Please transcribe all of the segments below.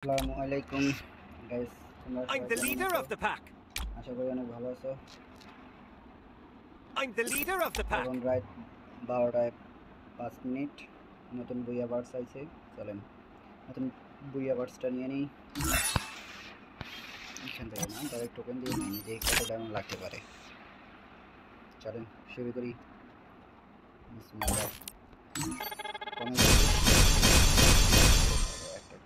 আসসালামু আলাইকুম গাইস, তোমরা I'm সবাই the কেমন leader আছো? of the pack. আশা করি অনেক ভালো আছো। I'm the leader of the pack. এখন রাত 12:05 নতুন বুইয়া বার্ডস আইছে। চলেন নতুন বুইয়া বার্ডসটা নিয়ে নিই। এখান থেকে না, ডাইরেক্ট টোকেন দিয়ে নিই, যে কত ডায়মন্ড লাগতে পারে। চলেন শুরু করি। বিসমিল্লাহ। কমে একটা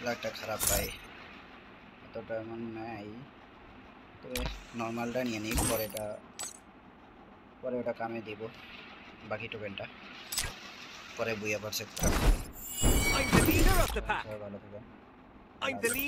লাগটা খারাপ পাই, এতটা এমন নাই। তবে নর্মালটা নিয়ে নিই, পরে ওটা কামে দিব, বাকি টোকেনটা পরে বুইয়া পারছে। I'm the leader of the pack. ভালো থাকবেন। I'm the leader.